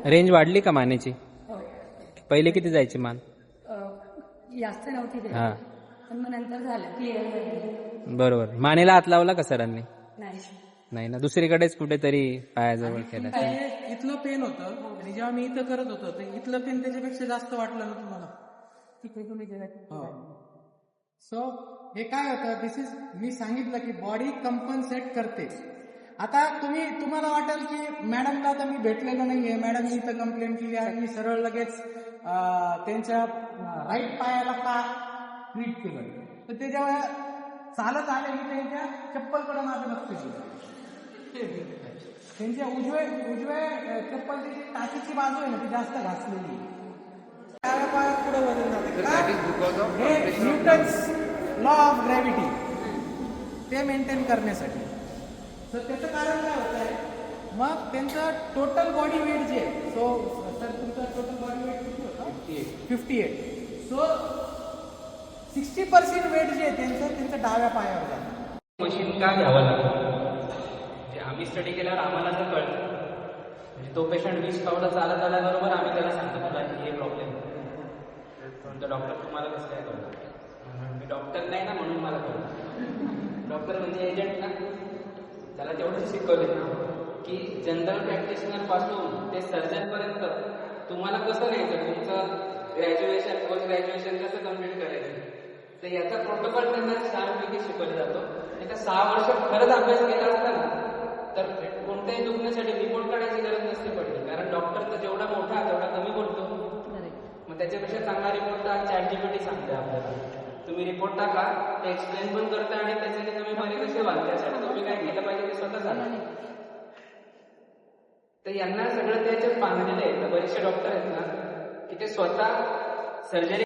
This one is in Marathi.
रेंज वाढली का मानेची? हो. पहिले किती जायची मान? जास्त नव्हती ते, हा पण मग नंतर झालं क्लिअर झाली. बरोबर. मानेला हात लावला का सरांनी? नाही. नाही ना, दुसरीकडेच कुठेतरी पायाजवळ केला. इथलं पेन होतं आणि जेव्हा मी इथं करत होतो ते इथलं पेन त्याच्यापेक्षा जास्त वाटलं ना तुम्हाला? तिकडे तुम्ही जेव्हा सो हे काय होतं, दिस इज, मी सांगितलं की बॉडी कंपन्सेट करते. आता तुम्हाला वाटेल की मॅडमला तर मी भेटलेलो नाहीये, मॅडमनी इथं कंप्लेंट केली आणि मी सरळ लगेच त्यांच्या राईट पायाला का ट्रीट केलं. तर ते जेव्हा चालत आले मी त्यांच्या चप्पलकडे माझं लक्ष गेलं. त्यांच्या उजव्या चप्पलची जी टाकीची बाजू आहे ना ती जास्त घासलेली. डाव्या पायात पुढे वजन जाते. हे न्यूटन्स लॉ ऑफ ग्रॅव्हिटी ते मेंटेन करण्यासाठी. तर त्याचं कारण काय होत आहे, मग त्यांचं टोटल बॉडी वेट जे, सो सर तुमचं टोटल बॉडी वेट किती होतं? 58. सो 60% वेट जे आहे त्यांचं डाव्या पायावर जातं. मशीन का घ्यावं लागतं? म्हणजे आम्ही स्टडी केल्यावर आम्हाला तर कळतं. म्हणजे तो पेशंट 20 पावलं चालत आल्याबरोबर आम्ही त्याला सांगतो तुला हे प्रॉब्लेम. तर डॉक्टर तुम्हाला कसं काय कळतं? मी डॉक्टर नाही ना म्हणून मला कळतं. डॉक्टर म्हणजे एजंट ना, त्याला तेवढंच शिकवले ना की जनरल प्रॅक्टिशनर पासून ते सर्जन पर्यंत तुम्हाला कसं घ्यायचं, तुमचं ग्रॅज्युएशन पोस्ट ग्रॅज्युएशन कसं कम्प्लीट करायचं, तर याचा प्रोटोकॉल त्यांना 6 पैकी शिकवला जातो. त्या 6 वर्ष खरंच अभ्यास केला असता ना तर कोणत्याही दुखण्यासाठी रिपोर्ट काढायची गरज नसती पडली. कारण डॉक्टर तर जेवढा मोठा तेवढा कमी बोलतो. मग त्याच्यापेक्षा चांगला रिपोर्ट तर ChatGPT सांगते आपल्याला. तुम्ही रिपोर्ट टाका, ते एक्सप्लेन पण करता आणि त्याच्याने तुम्ही बरे कसे व्हाल त्यासाठी तुम्ही काय केलं पाहिजे ते स्वतः सांगा. तर यांना सगळं त्याच्यात बांधलेलं आहे. तर बरेचसे डॉक्टर आहेत ना की ते स्वतः सर्जरी